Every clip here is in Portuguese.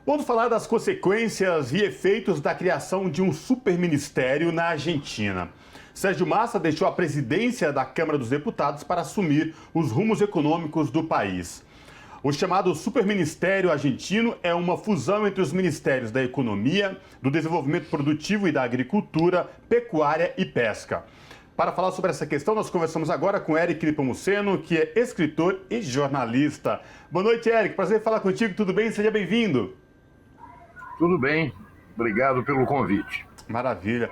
Vamos falar das consequências e efeitos da criação de um superministério na Argentina. Sérgio Massa deixou a presidência da Câmara dos Deputados para assumir os rumos econômicos do país. O chamado Superministério Argentino é uma fusão entre os ministérios da Economia, do Desenvolvimento Produtivo e da Agricultura, Pecuária e Pesca. Para falar sobre essa questão, nós conversamos agora com Eric Nepomuceno, que é escritor e jornalista. Boa noite, Eric. Prazer em falar contigo. Tudo bem? Seja bem-vindo. Tudo bem. Obrigado pelo convite. Maravilha.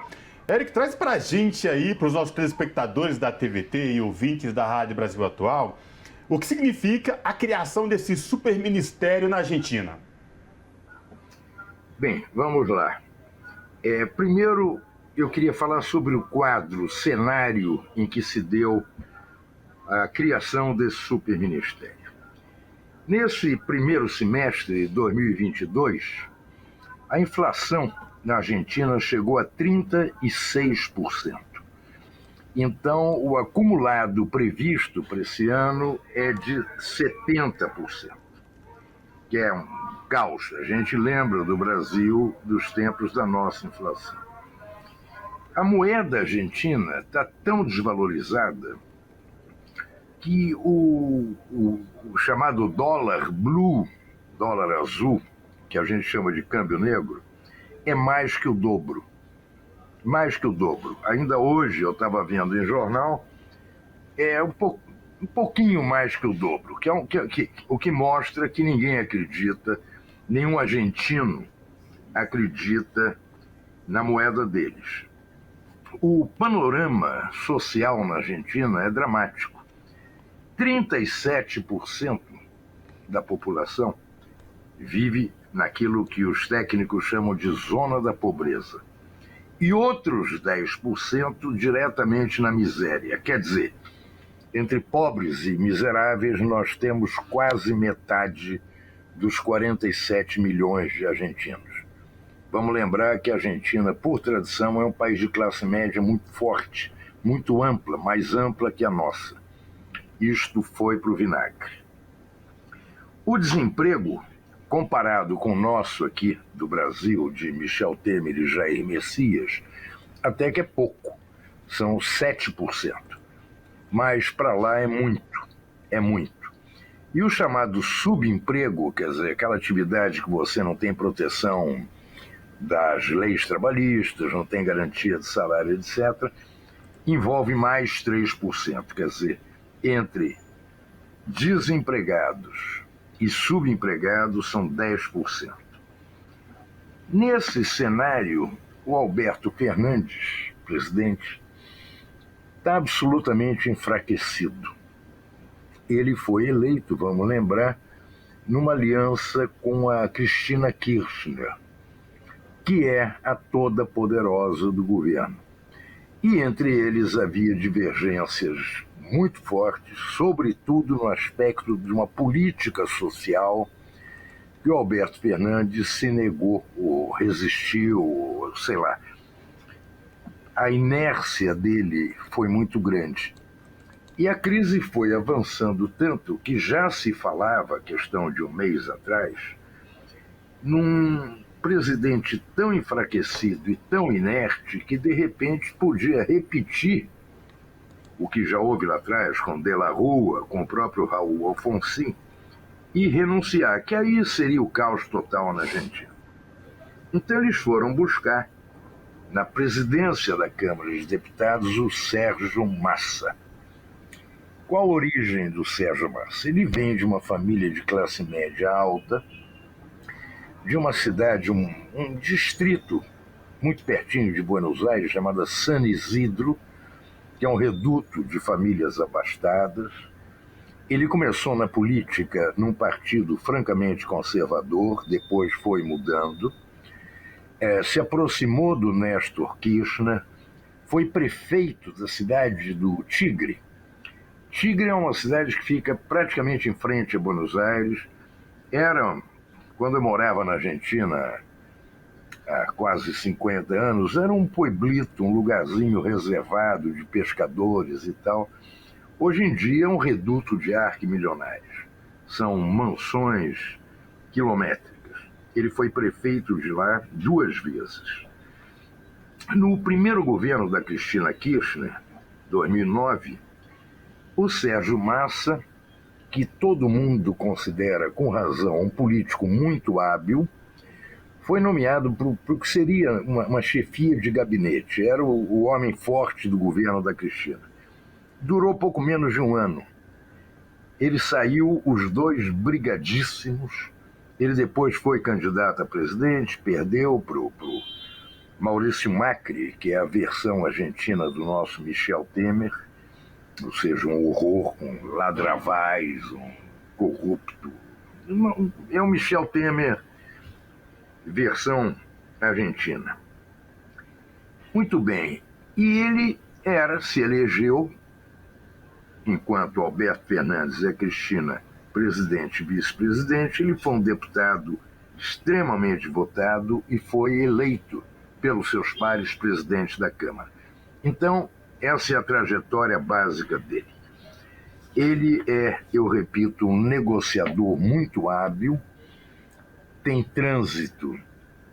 Eric, traz para a gente aí, para os nossos telespectadores da TVT e ouvintes da Rádio Brasil Atual, o que significa a criação desse superministério na Argentina? Bem, vamos lá. Primeiro, eu queria falar sobre o quadro, o cenário em que se deu a criação desse superministério. Nesse primeiro semestre de 2022, a inflação na Argentina chegou a 36%. Então, o acumulado previsto para esse ano é de 70%, que é um caos. A gente lembra do Brasil dos tempos da nossa inflação. A moeda argentina está tão desvalorizada que o chamado dólar blue, dólar azul, que a gente chama de câmbio negro, é mais que o dobro. Mais que o dobro. Ainda hoje, eu estava vendo em jornal, é um pouquinho mais que o dobro, o que mostra que ninguém acredita, nenhum argentino acredita na moeda deles. O panorama social na Argentina é dramático. 37% da população vive naquilo que os técnicos chamam de zona da pobreza. E outros 10% diretamente na miséria. Quer dizer, entre pobres e miseráveis, nós temos quase metade dos 47 milhões de argentinos. Vamos lembrar que a Argentina, por tradição, é um país de classe média muito forte, muito ampla, mais ampla que a nossa. Isto foi para o vinagre. O desemprego, comparado com o nosso aqui do Brasil, de Michel Temer e Jair Messias, até que é pouco, são 7%. Mas para lá é muito, é muito. E o chamado subemprego, quer dizer, aquela atividade que você não tem proteção das leis trabalhistas, não tem garantia de salário, etc., envolve mais 3%, quer dizer, entre desempregados e subempregados são 10%. Nesse cenário, o Alberto Fernandes, presidente, está absolutamente enfraquecido. Ele foi eleito, vamos lembrar, numa aliança com a Cristina Kirchner, que é a toda poderosa do governo. E entre eles havia divergências muito fortes, sobretudo no aspecto de uma política social que o Alberto Fernandes se negou ou resistiu, sei lá. A inércia dele foi muito grande. E a crise foi avançando tanto que já se falava, questão de um mês atrás, num presidente tão enfraquecido e tão inerte que de repente podia repetir o que já houve lá atrás com De la Rúa, com o próprio Raul Alfonsín, e renunciar, que aí seria o caos total na Argentina. Então eles foram buscar, na presidência da Câmara dos Deputados, o Sérgio Massa. Qual a origem do Sérgio Massa? Ele vem de uma família de classe média alta, de uma cidade, um distrito muito pertinho de Buenos Aires, chamada San Isidro, que é um reduto de famílias abastadas. Ele começou na política num partido francamente conservador, depois foi mudando, se aproximou do Néstor Kirchner, foi prefeito da cidade do Tigre. Tigre é uma cidade que fica praticamente em frente a Buenos Aires. Quando eu morava na Argentina, há quase 50 anos, era um pueblito, um lugarzinho reservado de pescadores e tal. Hoje em dia é um reduto de arquimilionários. São mansões quilométricas. Ele foi prefeito de lá 2 vezes. No primeiro governo da Cristina Kirchner, 2009, o Sérgio Massa, que todo mundo considera com razão um político muito hábil, foi nomeado para o que seria uma chefia de gabinete. Era o homem forte do governo da Cristina. Durou pouco menos de um ano. Ele saiu, os dois brigadíssimos. Ele depois foi candidato a presidente, perdeu para o Maurício Macri, que é a versão argentina do nosso Michel Temer, ou seja, um horror, um ladravaz, um corrupto. É o Michel Temer versão argentina. Muito bem. E ele se elegeu, enquanto Alberto Fernandes e a Cristina, presidente e vice-presidente, ele foi um deputado extremamente votado e foi eleito pelos seus pares presidente da Câmara. Então, essa é a trajetória básica dele. Ele é, eu repito, um negociador muito hábil, tem trânsito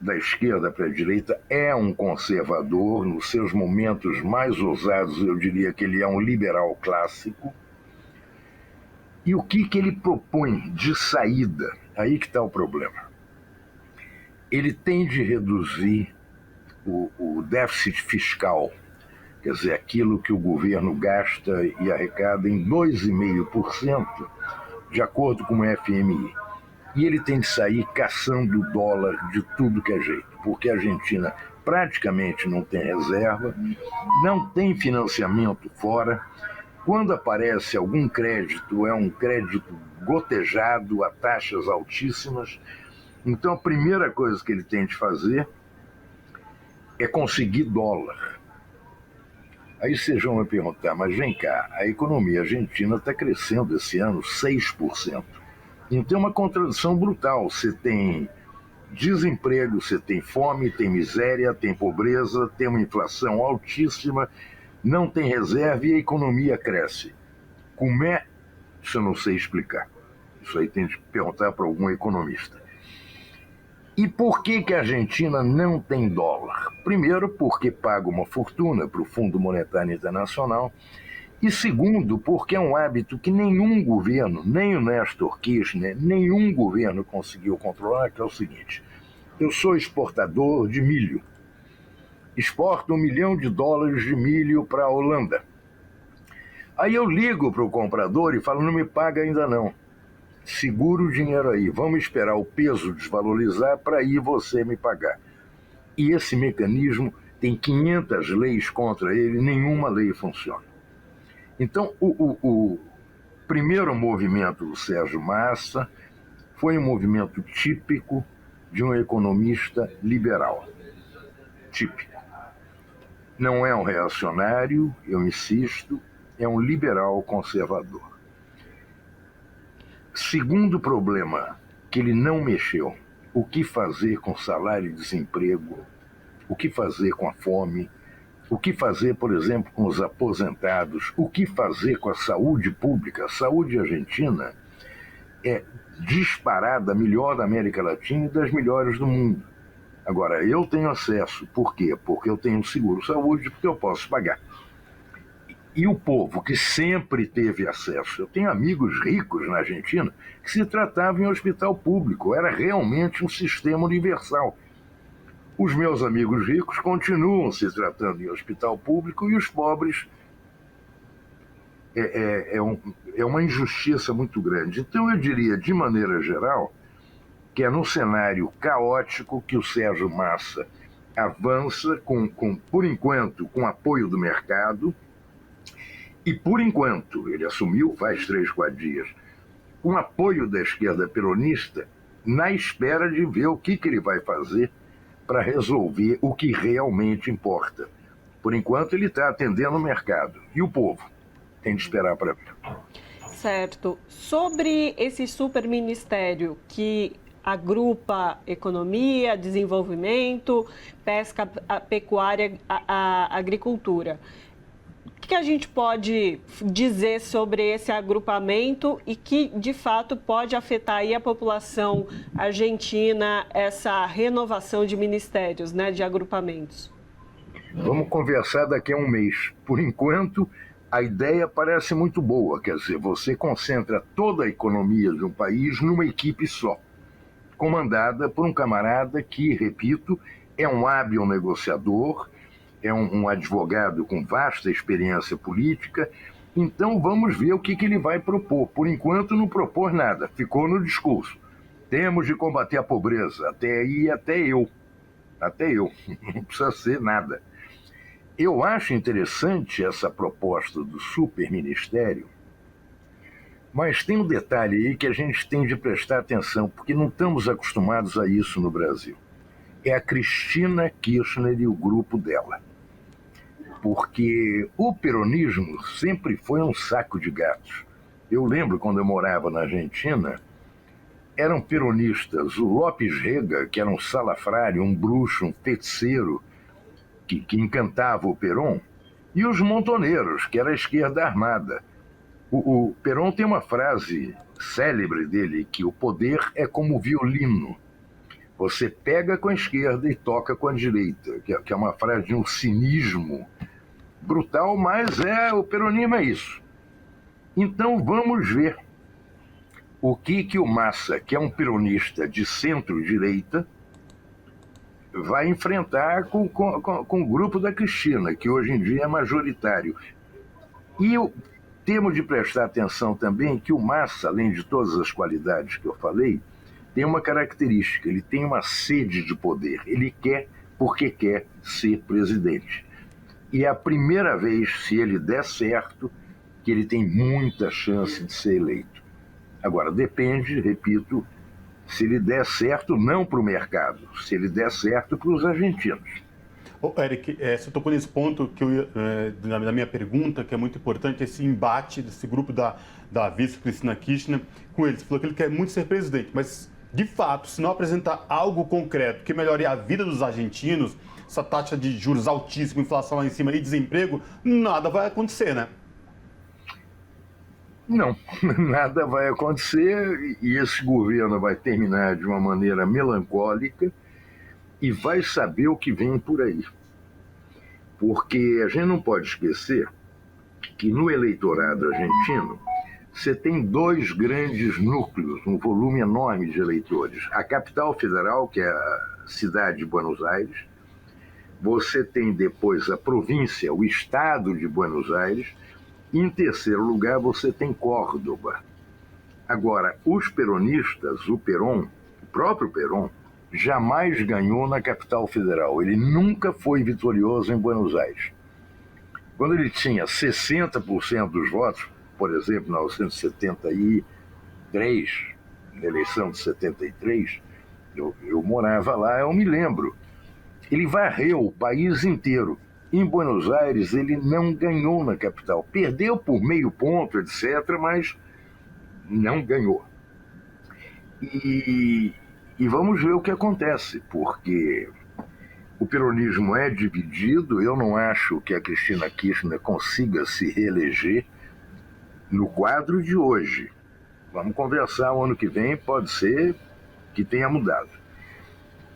da esquerda para a direita, é um conservador, nos seus momentos mais ousados eu diria que ele é um liberal clássico. E o que ele propõe de saída? Aí que está o problema. Ele tem de reduzir o déficit fiscal, quer dizer, aquilo que o governo gasta e arrecada em 2,5%, de acordo com o FMI. E ele tem de sair caçando dólar de tudo que é jeito, porque a Argentina praticamente não tem reserva, não tem financiamento fora. Quando aparece algum crédito, é um crédito gotejado a taxas altíssimas. Então a primeira coisa que ele tem de fazer é conseguir dólar. Aí vocês vão me perguntar, mas vem cá, a economia argentina está crescendo esse ano 6%. Então é uma contradição brutal. Você tem desemprego, você tem fome, tem miséria, tem pobreza, tem uma inflação altíssima, não tem reserva e a economia cresce. Como é? Isso eu não sei explicar. Isso aí tem de perguntar para algum economista. E por que a Argentina não tem dólar? Primeiro, porque paga uma fortuna para o Fundo Monetário Internacional. E segundo, porque é um hábito que nenhum governo, nem o Néstor Kirchner, nenhum governo conseguiu controlar, que é o seguinte: eu sou exportador de milho. Exporto $1 milhão de milho para a Holanda. Aí eu ligo para o comprador e falo, não me paga ainda não. Segura o dinheiro aí, vamos esperar o peso desvalorizar para aí você me pagar. E esse mecanismo tem 500 leis contra ele, nenhuma lei funciona. Então, o primeiro movimento do Sérgio Massa foi um movimento típico de um economista liberal. Típico. Não é um reacionário, eu insisto, é um liberal conservador. Segundo problema que ele não mexeu, o que fazer com salário e desemprego, o que fazer com a fome, o que fazer, por exemplo, com os aposentados, o que fazer com a saúde pública. A saúde argentina é disparada, melhor da América Latina e das melhores do mundo. Agora, eu tenho acesso. Por quê? Porque eu tenho seguro-saúde, porque eu posso pagar. E o povo que sempre teve acesso, eu tenho amigos ricos na Argentina que se tratavam em hospital público, era realmente um sistema universal. Os meus amigos ricos continuam se tratando em hospital público e os pobres é uma injustiça muito grande. Então eu diria, de maneira geral, que é num cenário caótico que o Sérgio Massa avança, por enquanto, com apoio do mercado. E, por enquanto, ele assumiu faz 3, 4 dias, com apoio da esquerda peronista, na espera de ver o que ele vai fazer para resolver o que realmente importa. Por enquanto, ele está atendendo o mercado. E o povo tem de esperar para ver. Certo. Sobre esse superministério que agrupa economia, desenvolvimento, pesca, pecuária, agricultura, que a gente pode dizer sobre esse agrupamento e que, de fato, pode afetar aí a população argentina, essa renovação de ministérios, né, de agrupamentos? Vamos conversar daqui a um mês. Por enquanto, a ideia parece muito boa, quer dizer, você concentra toda a economia de um país numa equipe só, comandada por um camarada que, repito, é um hábil negociador, é um advogado com vasta experiência política. Então vamos ver o que ele vai propor. Por enquanto não propôs nada, ficou no discurso. Temos de combater a pobreza, até aí até eu, não precisa ser nada. Eu acho interessante essa proposta do superministério, mas tem um detalhe aí que a gente tem de prestar atenção, porque não estamos acostumados a isso no Brasil. É a Cristina Kirchner e o grupo dela. Porque o peronismo sempre foi um saco de gatos. Eu lembro quando eu morava na Argentina, eram peronistas o Lopes Rega, que era um salafrário, um bruxo, um feiticeiro, que encantava o Perón, e os montoneiros, que era a esquerda armada. O Perón tem uma frase célebre dele, que o poder é como violino. Você pega com a esquerda e toca com a direita, que é uma frase de um cinismo brutal, mas o peronismo é isso. Então vamos ver o que o Massa, que é um peronista de centro-direita, vai enfrentar com o grupo da Cristina, que hoje em dia é majoritário. E temos de prestar atenção também que o Massa, além de todas as qualidades que eu falei, tem uma característica, ele tem uma sede de poder. Ele quer porque quer ser presidente. E é a primeira vez, se ele der certo, que ele tem muita chance de ser eleito. Agora, depende, repito, se ele der certo, não para o mercado, se ele der certo para os argentinos. Eric, você tocou nesse ponto que na minha pergunta, que é muito importante, esse embate desse grupo da vice Cristina Kirchner com ele. Você falou que ele quer muito ser presidente, mas, de fato, se não apresentar algo concreto que melhore a vida dos argentinos, essa taxa de juros altíssima, inflação lá em cima e desemprego, nada vai acontecer, né? Não, nada vai acontecer e esse governo vai terminar de uma maneira melancólica e vai saber o que vem por aí. Porque a gente não pode esquecer que no eleitorado argentino você tem dois grandes núcleos, um volume enorme de eleitores. A capital federal, que é a cidade de Buenos Aires, você tem depois a província, o estado de Buenos Aires, e em terceiro lugar você tem Córdoba. Agora, os peronistas, o Perón, o próprio Perón, jamais ganhou na capital federal. Ele nunca foi vitorioso em Buenos Aires. Quando ele tinha 60% dos votos, por exemplo, em 1973, na eleição de 73, eu morava lá, eu me lembro. Ele varreu o país inteiro. Em Buenos Aires, ele não ganhou na capital. Perdeu por meio ponto, etc., mas não ganhou. E vamos ver o que acontece, porque o peronismo é dividido. Eu não acho que a Cristina Kirchner consiga se reeleger no quadro de hoje. Vamos conversar o ano que vem, pode ser que tenha mudado.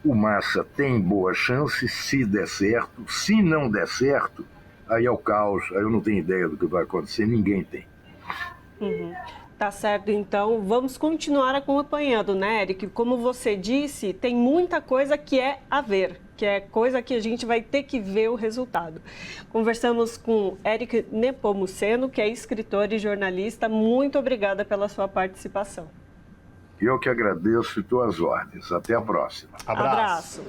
O Massa tem boa chance se der certo. Se não der certo, aí é o caos, aí eu não tenho ideia do que vai acontecer, ninguém tem. Tá certo, então vamos continuar acompanhando, né, Eric? Como você disse, tem muita coisa que é a ver, que é coisa que a gente vai ter que ver o resultado. Conversamos com Eric Nepomuceno, que é escritor e jornalista. Muito obrigada pela sua participação. Eu que agradeço e estou às ordens. Até a próxima. Abraço.